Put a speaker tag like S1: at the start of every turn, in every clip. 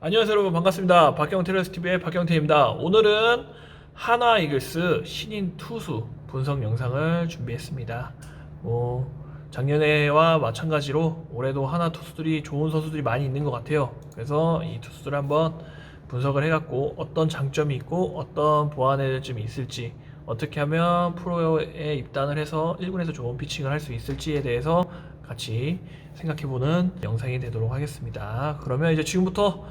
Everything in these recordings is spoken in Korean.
S1: 안녕하세요 여러분, 반갑습니다. 박경태레스TV의 박경태입니다. 오늘은 한화 이글스 신인 투수 분석 영상을 준비했습니다. 작년에와 마찬가지로 올해도 한화 투수들이 좋은 선수들이 많이 있는 것 같아요. 그래서 이 투수들을 한번 분석을 해갖고 어떤 장점이 있고 어떤 보완해야 될 점이 있을지, 어떻게 하면 프로에 입단을 해서 1군에서 좋은 피칭을 할 수 있을지에 대해서 같이 생각해보는 영상이 되도록 하겠습니다. 그러면 이제 지금부터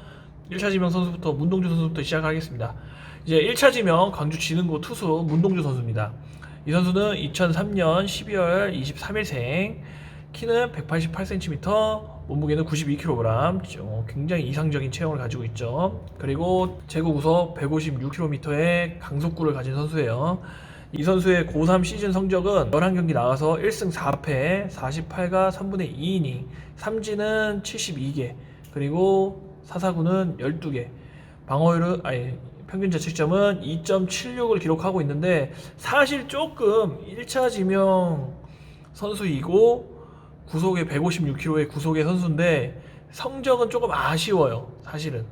S1: 1차 지명 선수부터, 문동주 선수부터 시작하겠습니다. 이제 1차 지명 광주 진흥고 투수 문동주 선수입니다. 이 선수는 2003년 12월 23일생, 키는 188cm, 몸무게는 92kg, 굉장히 이상적인 체형을 가지고 있죠. 그리고 제구 구속 156km의 강속구를 가진 선수예요. 이 선수의 고3 시즌 성적은 11경기 나가서 1승 4패, 48가 3분의 2이닝, 삼진은 72개, 그리고 사사구는 12개, 평균 자책점은 2.76을 기록하고 있는데, 사실 조금 1차 지명 선수이고 구속에 156km의 구속의 선수인데 성적은 조금 아쉬워요. 사실은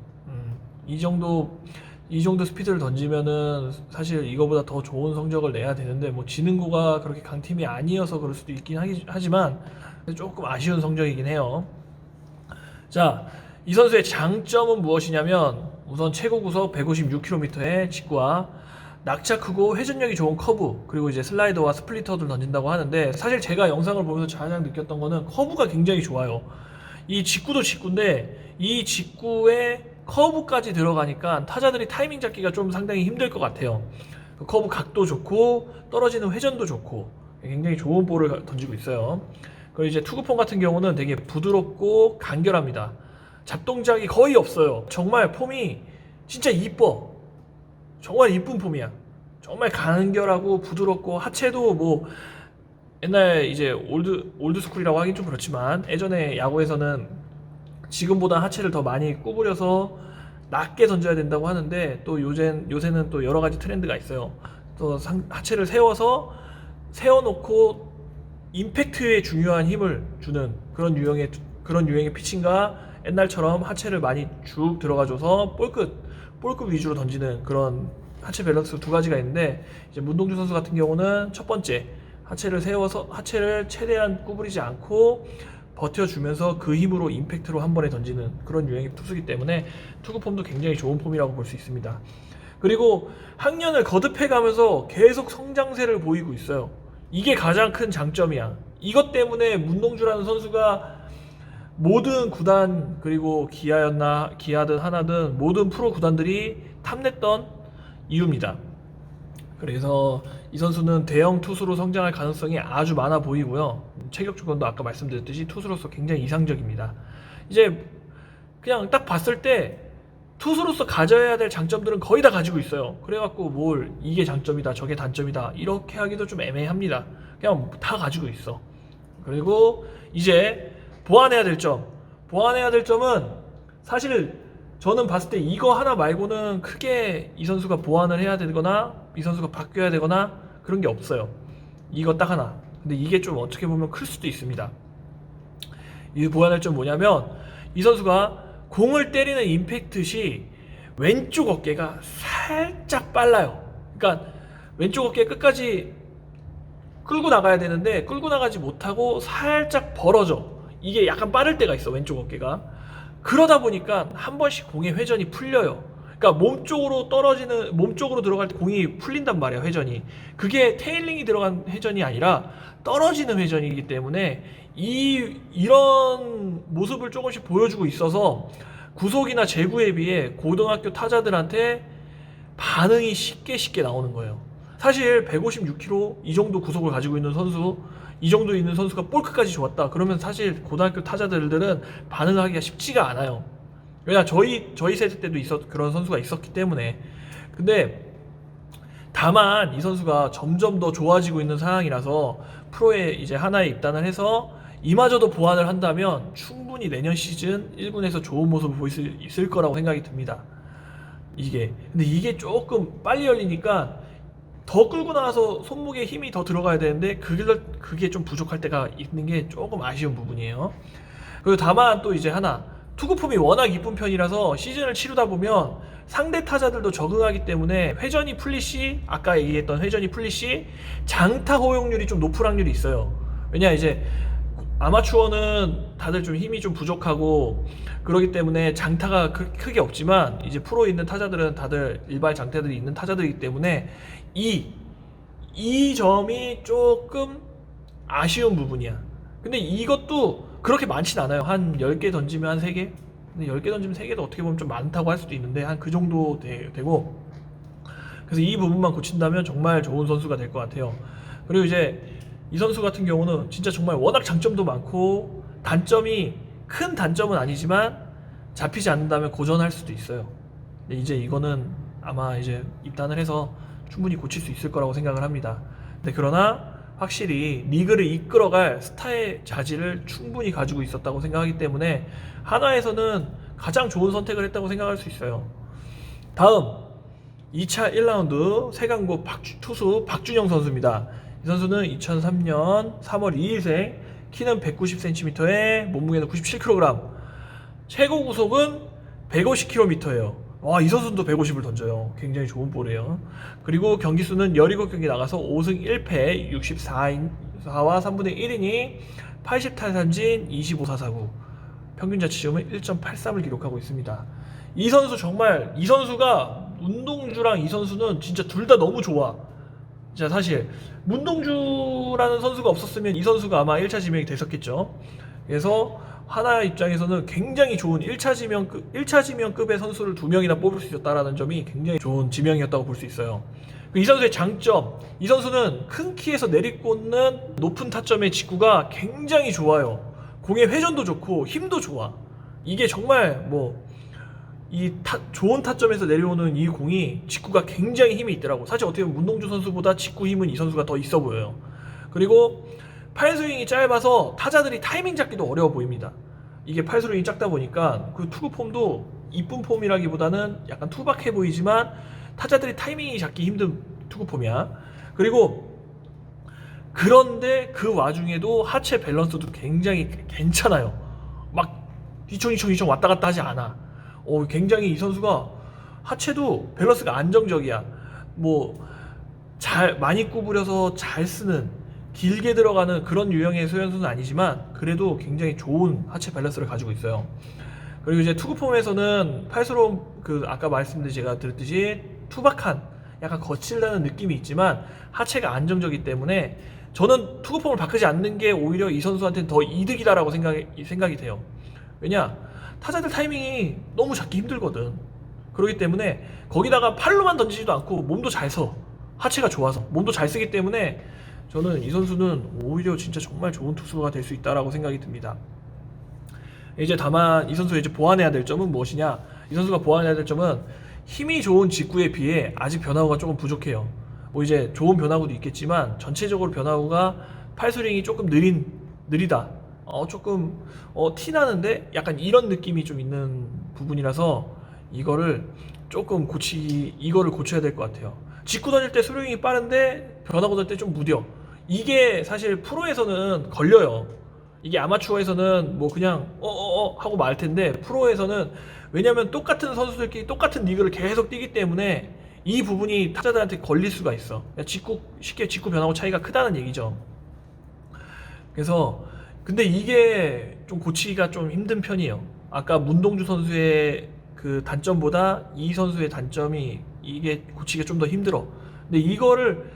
S1: 이 정도 스피드를 던지면은 사실 이거보다 더 좋은 성적을 내야 되는데, 뭐 진흥고가 그렇게 강팀이 아니어서 그럴 수도 있긴 하지만 조금 아쉬운 성적이긴 해요. 자, 이 선수의 장점은 무엇이냐면, 우선 최고 구속 156km의 직구와 낙차 크고 회전력이 좋은 커브, 그리고 이제 슬라이더와 스플리터를 던진다고 하는데, 사실 제가 영상을 보면서 가장 느꼈던 거는 커브가 굉장히 좋아요. 이 직구도 직구인데 이 직구에 커브까지 들어가니까 타자들이 타이밍 잡기가 좀 상당히 힘들 것 같아요. 커브 각도 좋고 떨어지는 회전도 좋고 굉장히 좋은 볼을 던지고 있어요. 그리고 이제 투구폼 같은 경우는 되게 부드럽고 간결합니다. 잡동작이 거의 없어요. 정말 폼이 진짜 이뻐. 정말 이쁜 폼이야. 정말 간결하고 부드럽고, 하체도 뭐 옛날 이제 올드스쿨이라고 하긴 좀 그렇지만, 예전에 야구에서는 지금보다 하체를 더 많이 구부려서 낮게 던져야 된다고 하는데, 또 요새는 또 여러 가지 트렌드가 있어요. 또 하체를 세워놓고 임팩트에 중요한 힘을 주는 그런 유형의 피칭과, 옛날처럼 하체를 많이 쭉 들어가줘서 볼끝 위주로 던지는 그런 하체 밸런스 두 가지가 있는데, 이제 문동주 선수 같은 경우는 첫 번째, 하체를 세워서 하체를 최대한 구부리지 않고 버텨주면서 그 힘으로 임팩트로 한 번에 던지는 그런 유형의 투수이기 때문에 투구 폼도 굉장히 좋은 폼이라고 볼 수 있습니다. 그리고 학년을 거듭해가면서 계속 성장세를 보이고 있어요. 이게 가장 큰 장점이야. 이것 때문에 문동주라는 선수가 모든 구단, 그리고 기아든 하나든 모든 프로 구단들이 탐냈던 이유입니다. 그래서 이 선수는 대형 투수로 성장할 가능성이 아주 많아 보이고요. 체격 조건도 아까 말씀드렸듯이 투수로서 굉장히 이상적입니다. 이제 그냥 딱 봤을 때 투수로서 가져야 될 장점들은 거의 다 가지고 있어요. 그래갖고 이게 장점이다, 저게 단점이다, 이렇게 하기도 좀 애매합니다. 그냥 다 가지고 있어. 그리고 이제 보완해야 될 점은, 사실 저는 봤을 때 이거 하나 말고는 크게 이 선수가 보완을 해야 되거나 이 선수가 바뀌어야 되거나 그런 게 없어요. 이거 딱 하나. 근데 이게 좀 어떻게 보면 클 수도 있습니다. 이 보완할 점 뭐냐면, 이 선수가 공을 때리는 임팩트 시 왼쪽 어깨가 살짝 빨라요. 그러니까 왼쪽 어깨 끝까지 끌고 나가야 되는데 끌고 나가지 못하고 살짝 벌어져. 이게 약간 빠를 때가 있어, 왼쪽 어깨가. 그러다 보니까 한 번씩 공의 회전이 풀려요. 그러니까 몸쪽으로 들어갈 때 공이 풀린단 말이야, 회전이. 그게 테일링이 들어간 회전이 아니라 떨어지는 회전이기 때문에 이런 모습을 조금씩 보여주고 있어서 구속이나 제구에 비해 고등학교 타자들한테 반응이 쉽게 나오는 거예요. 사실 156km 이 정도 구속을 가지고 있는 선수, 이 정도 있는 선수가 볼크까지 좋았다 그러면 사실 고등학교 타자들은 반응하기가 쉽지가 않아요. 왜냐, 저희 세대 때도 그런 선수가 있었기 때문에. 근데 다만 이 선수가 점점 더 좋아지고 있는 상황이라서 프로에 이제 하나에 입단을 해서 이마저도 보완을 한다면 충분히 내년 시즌 1군에서 좋은 모습을 보일 수 있을 거라고 생각이 듭니다. 근데 이게 조금 빨리 열리니까 더 끌고 나가서 손목에 힘이 더 들어가야 되는데 그게 좀 부족할 때가 있는 게 조금 아쉬운 부분이에요. 그리고 다만 또 이제 하나, 투구폼이 워낙 이쁜 편이라서 시즌을 치르다 보면 상대 타자들도 적응하기 때문에 회전이 풀리시, 아까 얘기했던 회전이 풀리시 장타 허용률이 좀 높을 확률이 있어요. 왜냐 이제 아마추어는 다들 좀 힘이 좀 부족하고 그러기 때문에 장타가 크게 없지만 이제 프로에 있는 타자들은 다들 일발 장타들이 있는 타자들이기 때문에 이 점이 조금 아쉬운 부분이야. 근데 이것도 그렇게 많진 않아요. 한 10개 던지면 한 3개? 근데 10개 던지면 3개도 어떻게 보면 좀 많다고 할 수도 있는데 한 그 정도 되고, 그래서 이 부분만 고친다면 정말 좋은 선수가 될 것 같아요. 그리고 이제 이 선수 같은 경우는 진짜 정말 워낙 장점도 많고 단점이 큰 단점은 아니지만 잡히지 않는다면 고전할 수도 있어요. 근데 이제 이거는 아마 이제 입단을 해서 충분히 고칠 수 있을 거라고 생각을 합니다. 근데 그러나 확실히 리그를 이끌어갈 스타의 자질을 충분히 가지고 있었다고 생각하기 때문에 한화에서는 가장 좋은 선택을 했다고 생각할 수 있어요. 다음 2차 1라운드 세강고 투수 박준영 선수입니다. 이 선수는 2003년 3월 2일생, 키는 190cm에 몸무게는 97kg, 최고 구속은 150km예요. 와, 이 선수도 150을 던져요. 굉장히 좋은 볼이에요. 그리고 경기 수는 17경기 나가서 5승 1패 64와 3분의 1이니 80타삼진 25사사구, 평균 자책점은 1.83을 기록하고 있습니다. 이 선수 정말, 이 선수가 문동주랑 이 선수는 진짜 둘 다 너무 좋아. 자, 사실 문동주라는 선수가 없었으면 이 선수가 아마 1차 지명이 됐었겠죠. 그래서 하나 입장에서는 굉장히 좋은 1차 지명급의 선수를 2명이나 뽑을 수 있었다라는 점이 굉장히 좋은 지명이었다고 볼 수 있어요. 이 선수의 장점, 이 선수는 큰 키에서 내리꽂는 높은 타점의 직구가 굉장히 좋아요. 공의 회전도 좋고 힘도 좋아. 이게 정말 좋은 타점에서 내려오는 이 공이 직구가 굉장히 힘이 있더라고. 사실 어떻게 보면 문동주 선수보다 직구 힘은 이 선수가 더 있어 보여요. 그리고 팔스윙이 짧아서 타자들이 타이밍 잡기도 어려워 보입니다. 이게 팔스윙이 작다 보니까 그 투구 폼도 이쁜 폼이라기보다는 약간 투박해 보이지만 타자들이 타이밍이 잡기 힘든 투구 폼이야. 그리고 그런데 그 와중에도 하체 밸런스도 굉장히 괜찮아요. 막 휘청휘청 왔다 갔다 하지 않아. 굉장히 이 선수가 하체도 밸런스가 안정적이야. 많이 구부려서 잘 쓰는, 길게 들어가는 그런 유형의 소현수는 아니지만 그래도 굉장히 좋은 하체 밸런스를 가지고 있어요. 그리고 이제 투구폼에서는 팔스러운 아까 제가 들었듯이 투박한, 약간 거칠다는 느낌이 있지만 하체가 안정적이기 때문에 저는 투구폼을 바꾸지 않는 게 오히려 이 선수한테는 더 이득이다라고 생각이 돼요. 왜냐? 타자들 타이밍이 너무 잡기 힘들거든. 그렇기 때문에 거기다가 팔로만 던지지도 않고 몸도 잘 서. 하체가 좋아서 몸도 잘 쓰기 때문에 저는 이 선수는 오히려 진짜 정말 좋은 투수가 될 수 있다라고 생각이 듭니다. 이제 다만 이 선수가 이제 보완해야 될 점은 무엇이냐? 이 선수가 보완해야 될 점은 힘이 좋은 직구에 비해 아직 변화구가 조금 부족해요. 이제 좋은 변화구도 있겠지만 전체적으로 변화구가 팔스윙이 조금 느리다. 조금 티 나는데 약간 이런 느낌이 좀 있는 부분이라서 이거를 고쳐야 될 것 같아요. 직구 던질 때 스윙이 빠른데 변화구 던질 때 좀 무뎌. 이게 사실 프로에서는 걸려요. 이게 아마추어에서는 그냥 하고 말 텐데 프로에서는, 왜냐면 똑같은 선수들끼리 똑같은 리그를 계속 뛰기 때문에 이 부분이 타자들한테 걸릴 수가 있어. 쉽게 직구 변화구 차이가 크다는 얘기죠. 그래서 근데 이게 좀 고치기가 좀 힘든 편이에요. 아까 문동주 선수의 그 단점보다 이 선수의 단점이 이게 고치기가 좀 더 힘들어. 근데 이거를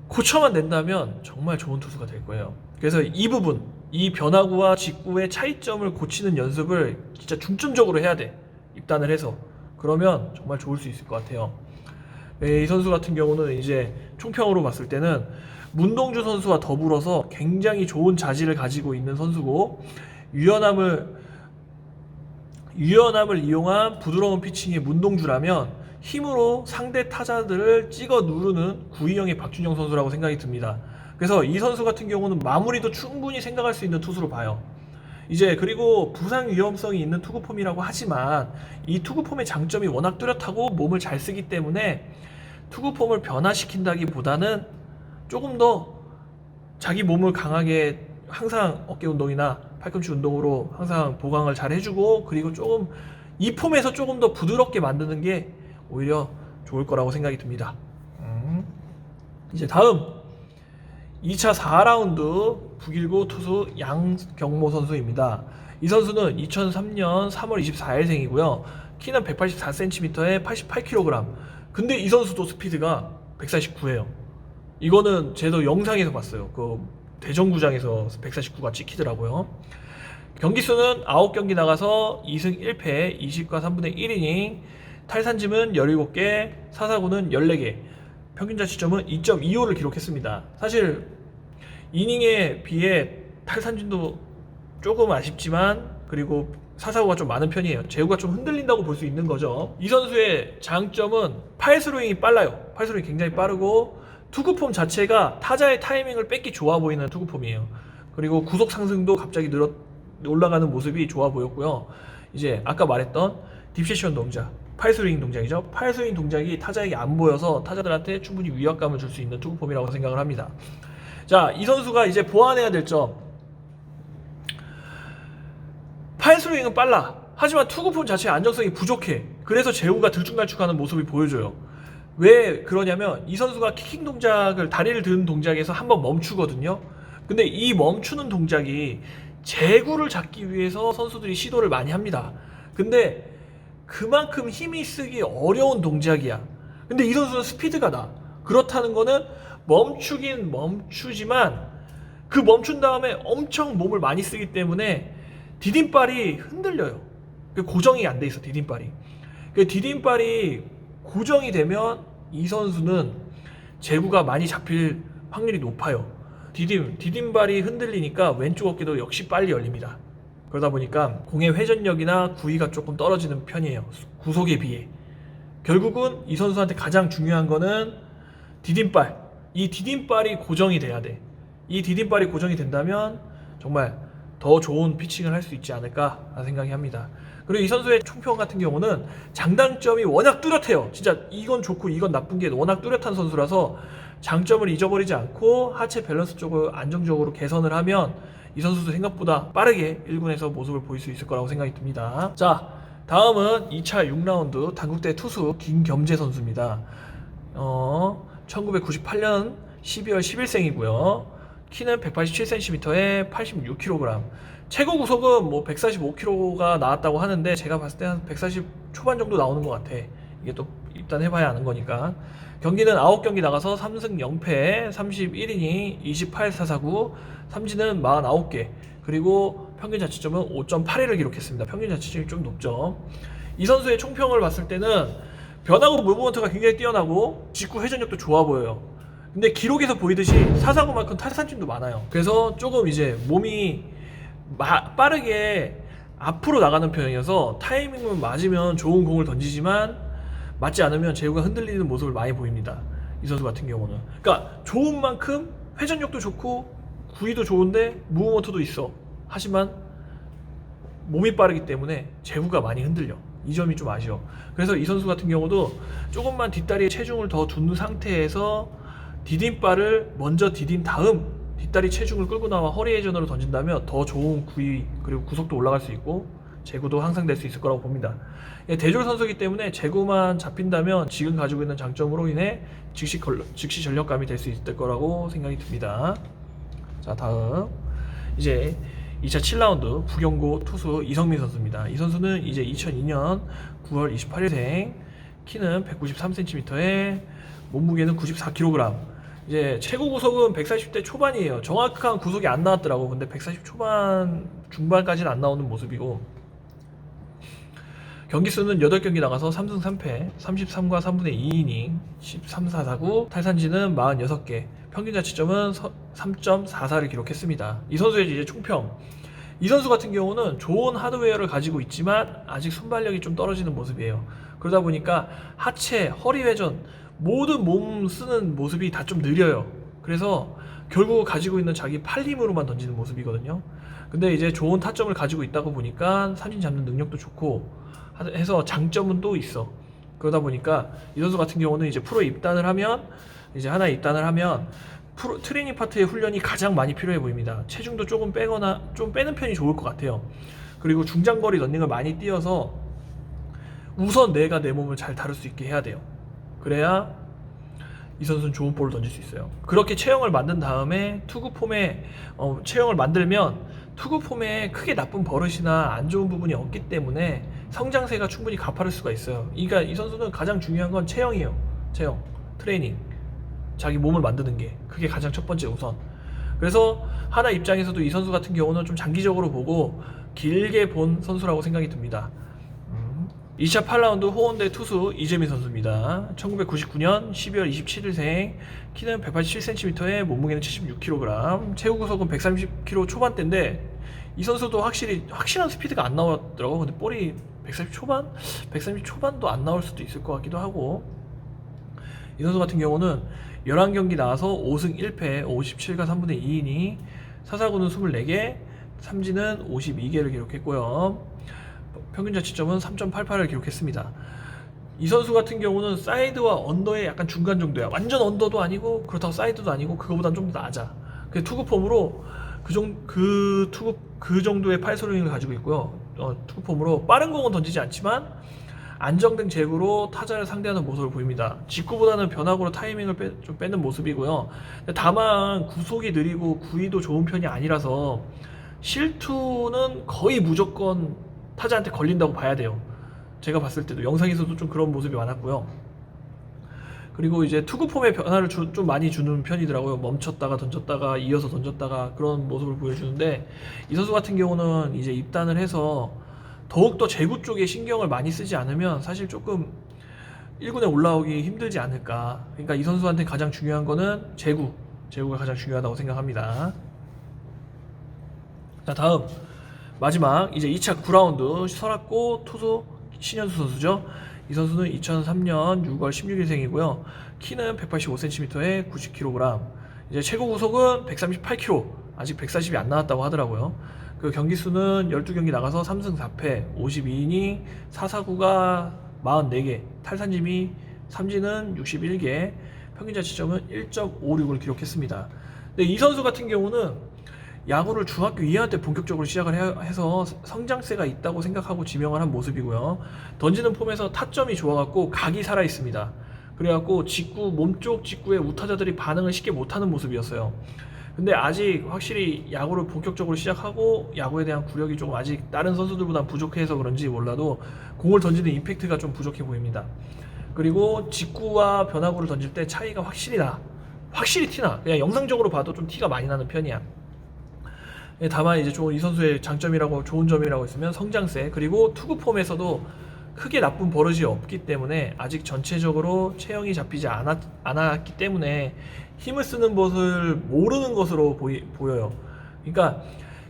S1: 고쳐만 낸다면 정말 좋은 투수가 될 거예요. 그래서 이 부분, 이 변화구와 직구의 차이점을 고치는 연습을 진짜 중점적으로 해야 돼. 입단을 해서. 그러면 정말 좋을 수 있을 것 같아요. 이 선수 같은 경우는 이제 총평으로 봤을 때는 문동주 선수와 더불어서 굉장히 좋은 자질을 가지고 있는 선수고, 유연함을 이용한 부드러운 피칭의 문동주라면 힘으로 상대 타자들을 찍어 누르는 구이형의 박준영 선수라고 생각이 듭니다. 그래서 이 선수 같은 경우는 마무리도 충분히 생각할 수 있는 투수로 봐요. 이제 그리고 부상 위험성이 있는 투구폼이라고 하지만 이 투구폼의 장점이 워낙 뚜렷하고 몸을 잘 쓰기 때문에 투구폼을 변화시킨다기보다는 조금 더 자기 몸을 강하게 항상 어깨 운동이나 팔꿈치 운동으로 항상 보강을 잘 해주고, 그리고 조금 이 폼에서 조금 더 부드럽게 만드는 게 오히려 좋을 거라고 생각이 듭니다. 이제 다음 2차 4라운드 북일고 투수 양경모 선수입니다. 이 선수는 2003년 3월 24일생이고요. 키는 184cm에 88kg. 근데 이 선수도 스피드가 149예요. 이거는 제도 영상에서 봤어요. 그 대전구장에서 149가 찍히더라고요. 경기 수는 9경기 나가서 2승 1패, 20과 3분의 1이닝, 탈삼진은 17개, 사사구는 14개, 평균 자책점은 2.25를 기록했습니다. 사실 이닝에 비해 탈삼진도 조금 아쉽지만, 그리고 사사구가 좀 많은 편이에요. 제구가 좀 흔들린다고 볼 수 있는 거죠. 이 선수의 장점은 팔스로잉이 빨라요. 팔스로잉이 굉장히 빠르고, 투구폼 자체가 타자의 타이밍을 뺏기 좋아 보이는 투구폼이에요. 그리고 구속 상승도 갑자기 올라가는 모습이 좋아 보였고요. 이제 아까 말했던 딥세션 동작, 팔스윙 동작이죠. 팔스윙 동작이 타자에게 안 보여서 타자들한테 충분히 위압감을 줄 수 있는 투구폼이라고 생각을 합니다. 자, 이 선수가 이제 보완해야 될 점. 팔스윙은 빨라. 하지만 투구폼 자체의 안정성이 부족해. 그래서 제구가 들쭉날쭉하는 모습이 보여줘요. 왜 그러냐면 이 선수가 키킹 동작을, 다리를 드는 동작에서 한번 멈추거든요. 근데 이 멈추는 동작이 제구를 잡기 위해서 선수들이 시도를 많이 합니다. 근데 그만큼 힘이 쓰기 어려운 동작이야. 근데 이 선수는 스피드가 나. 그렇다는 거는 멈추긴 멈추지만 그 멈춘 다음에 엄청 몸을 많이 쓰기 때문에 디딤발이 흔들려요. 고정이 안 돼 있어, 디딤발이. 디딤발이 고정이 되면 이 선수는 제구가 많이 잡힐 확률이 높아요. 디딤발이 흔들리니까 왼쪽 어깨도 역시 빨리 열립니다. 그러다 보니까 공의 회전력이나 구위가 조금 떨어지는 편이에요. 구속에 비해. 결국은 이 선수한테 가장 중요한 거는 디딤발. 이 디딤발이 고정이 돼야 돼. 이 디딤발이 고정이 된다면 정말 더 좋은 피칭을 할 수 있지 않을까 생각이 합니다. 그리고 이 선수의 총평 같은 경우는 장단점이 워낙 뚜렷해요. 진짜 이건 좋고 이건 나쁜 게 워낙 뚜렷한 선수라서 장점을 잊어버리지 않고 하체 밸런스 쪽을 안정적으로 개선을 하면 이 선수도 생각보다 빠르게 1군에서 모습을 보일 수 있을 거라고 생각이 듭니다. 자, 다음은 2차 6라운드 단국대 투수 김겸재 선수입니다. 1998년 12월 10일생이고요. 키는 187cm에 86kg. 최고 구속은 뭐 145kg가 나왔다고 하는데 제가 봤을 때 한 140 초반 정도 나오는 것 같아. 이게 또 일단 해봐야 아는 거니까. 경기는 9경기 나가서 3승 0패, 31이닝, 28사사구, 삼진은 49개, 그리고 평균 자책점은 5.81을 기록했습니다. 평균 자책점이 좀 높죠. 이 선수의 총평을 봤을 때는 변화구 무브먼트가 굉장히 뛰어나고 직구 회전력도 좋아 보여요. 근데 기록에서 보이듯이 사사구만큼 탈삼진도 많아요. 그래서 조금 이제 몸이 빠르게 앞으로 나가는 편이어서 타이밍만 맞으면 좋은 공을 던지지만 맞지 않으면 제구가 흔들리는 모습을 많이 보입니다. 이 선수 같은 경우는. 그러니까 좋은 만큼 회전력도 좋고 구위도 좋은데 무브먼트도 있어. 하지만 몸이 빠르기 때문에 제구가 많이 흔들려. 이 점이 좀 아쉬워. 그래서 이 선수 같은 경우도 조금만 뒷다리에 체중을 더 둔 상태에서 디딤발을 먼저 디딘 다음 뒷다리 체중을 끌고 나와 허리 회전으로 던진다면 더 좋은 구위 그리고 구속도 올라갈 수 있고 제구도 향상될 수 있을 거라고 봅니다. 대졸 선수이기 때문에 제구만 잡힌다면 지금 가지고 있는 장점으로 인해 즉시 전력감이 될 수 있을 거라고 생각이 듭니다. 자, 다음 이제 2차 7라운드 부경고 투수 이성민 선수입니다. 이 선수는 이제 2002년 9월 28일생, 키는 193cm에 몸무게는 94kg. 이제 최고 구속은 140대 초반이에요. 정확한 구속이 안 나왔더라고. 근데 140 초반 중반까지는 안 나오는 모습이고, 경기 수는 8경기 나가서 3승 3패, 33과 3분의 2이닝, 13사사구, 탈삼진은 46개, 평균 자책점은 3.44를 기록했습니다. 이 선수의 이제 총평. 이 선수 같은 경우는 좋은 하드웨어를 가지고 있지만 아직 순발력이 좀 떨어지는 모습이에요. 그러다 보니까 하체, 허리 회전, 모든 몸 쓰는 모습이 다 좀 느려요. 그래서 결국 가지고 있는 자기 팔 힘으로만 던지는 모습이거든요. 근데 이제 좋은 타점을 가지고 있다고 보니까 삼진 잡는 능력도 좋고 해서 장점은 또 있어. 그러다 보니까 이 선수 같은 경우는 이제 프로에 입단을 하면, 이제 하나 입단을 하면 트레이닝 파트의 훈련이 가장 많이 필요해 보입니다. 체중도 조금 빼거나 좀 빼는 편이 좋을 것 같아요. 그리고 중장거리 러닝을 많이 뛰어서 우선 내가 내 몸을 잘 다룰 수 있게 해야 돼요. 그래야 이 선수는 좋은 볼을 던질 수 있어요. 그렇게 체형을 만든 다음에 투구 폼에 체형을 만들면 투구 폼에 크게 나쁜 버릇이나 안 좋은 부분이 없기 때문에 성장세가 충분히 가파를 수가 있어요. 그러니까 이 선수는 가장 중요한 건 체형이에요. 체형, 트레이닝, 자기 몸을 만드는 게 그게 가장 첫 번째 우선. 그래서 하나 입장에서도 이 선수 같은 경우는 좀 장기적으로 보고 길게 본 선수라고 생각이 듭니다. 2차 8라운드 호원대 투수 이재민 선수입니다. 1999년 12월 27일생, 키는 187cm에 몸무게는 76kg, 최고 구속은 130km 초반대인데 이 선수도 확실한 스피드가 안 나왔더라고. 근데 볼이 130 초반? 130 초반도 안 나올 수도 있을 것 같기도 하고. 이 선수 같은 경우는 11경기 나와서 5승 1패 57과 3분의 2이니 사사구는 24개, 삼진은 52개를 기록했고요. 평균 자책점은 3.88을 기록했습니다. 이 선수 같은 경우는 사이드와 언더의 약간 중간 정도야. 완전 언더도 아니고 그렇다고 사이드도 아니고 그거보단 좀 더 낮아. 그 투구 폼으로 그 정도의 팔스윙을 가지고 있고요. 투구 폼으로 빠른 공은 던지지 않지만 안정된 제구로 타자를 상대하는 모습을 보입니다. 직구보다는 변화구로 타이밍을 좀 빼는 모습이고요. 다만 구속이 느리고 구위도 좋은 편이 아니라서 실투는 거의 무조건 타자한테 걸린다고 봐야 돼요. 제가 봤을 때도 영상에서도 좀 그런 모습이 많았고요. 그리고 이제 투구 폼의 변화를 좀 많이 주는 편이더라고요. 멈췄다가 던졌다가 이어서 던졌다가 그런 모습을 보여주는데 이 선수 같은 경우는 이제 입단을 해서 더욱더 제구 쪽에 신경을 많이 쓰지 않으면 사실 조금 1군에 올라오기 힘들지 않을까. 그러니까 이 선수한테 가장 중요한 거는 제구가 가장 중요하다고 생각합니다. 자, 다음 마지막 이제 2차 9라운드 설악고 투수 신현수 선수죠. 이 선수는 2003년 6월 16일생이고요. 키는 185cm에 90kg. 이제 최고 구속은 138kg. 아직 140이 안 나왔다고 하더라고요. 그 경기 수는 12경기 나가서 3승 4패 52이니 사사구가 44개, 탈삼진이 삼진은 61개, 평균 자책점은 1.56을 기록했습니다. 근데 이 선수 같은 경우는 야구를 중학교 2학년 때 본격적으로 시작을 해서 성장세가 있다고 생각하고 지명을 한 모습이고요. 던지는 폼에서 타점이 좋아갖고 각이 살아 있습니다. 그래갖고 몸쪽 직구에 우타자들이 반응을 쉽게 못하는 모습이었어요. 근데 아직 확실히 야구를 본격적으로 시작하고 야구에 대한 구력이 조금 아직 다른 선수들보다 부족해서 그런지 몰라도 공을 던지는 임팩트가 좀 부족해 보입니다. 그리고 직구와 변화구를 던질 때 차이가 확실히 티나. 그냥 영상적으로 봐도 좀 티가 많이 나는 편이야. 다만 이제 이 선수의 장점이라고 좋은 점이라고 있으면 성장세, 그리고 투구 폼에서도 크게 나쁜 버릇이 없기 때문에 아직 전체적으로 체형이 잡히지 않았기 때문에 힘을 쓰는 것을 모르는 것으로 보여요. 그러니까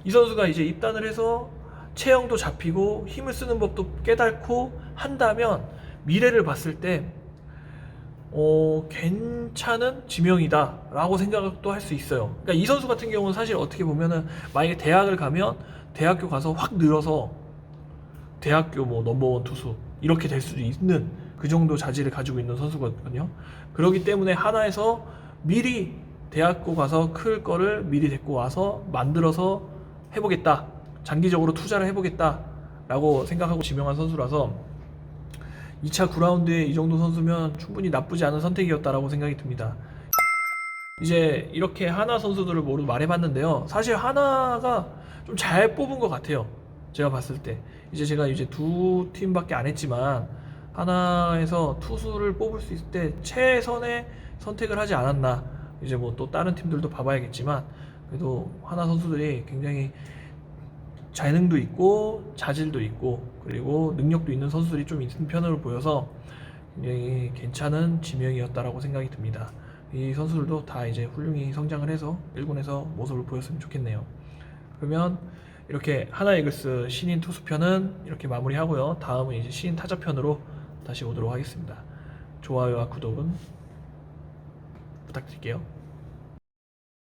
S1: 이 선수가 이제 입단을 해서 체형도 잡히고 힘을 쓰는 법도 깨닫고 한다면 미래를 봤을 때 괜찮은 지명이다 라고 생각도 할 수 있어요. 그러니까 이 선수 같은 경우는 사실 어떻게 보면은 만약에 대학을 가면 대학교 가서 확 늘어서 대학교 넘버원 투수 이렇게 될 수도 있는 그 정도 자질을 가지고 있는 선수거든요. 그렇기 때문에 하나에서 미리 대학교 가서 클 거를 미리 데리고 와서 만들어서 해보겠다, 장기적으로 투자를 해보겠다 라고 생각하고 지명한 선수라서 2차 9라운드에 이 정도 선수면 충분히 나쁘지 않은 선택이었다라고 생각이 듭니다. 이제 이렇게 하나 선수들을 모두 말해봤는데요. 사실 하나가 좀 잘 뽑은 것 같아요. 제가 봤을 때 제가 두 팀밖에 안 했지만 하나에서 투수를 뽑을 수 있을 때 최선의 선택을 하지 않았나. 이제 또 다른 팀들도 봐봐야겠지만 그래도 하나 선수들이 굉장히 재능도 있고 자질도 있고 그리고 능력도 있는 선수들이 좀 있는 편으로 보여서 굉장히 괜찮은 지명이었다라고 생각이 듭니다. 이 선수들도 다 이제 훌륭히 성장을 해서 1군에서 모습을 보였으면 좋겠네요. 그러면 이렇게 하나 이글스 신인 투수편은 이렇게 마무리하고요. 다음은 이제 신인 타자편으로 다시 오도록 하겠습니다. 좋아요와 구독은 부탁드릴게요.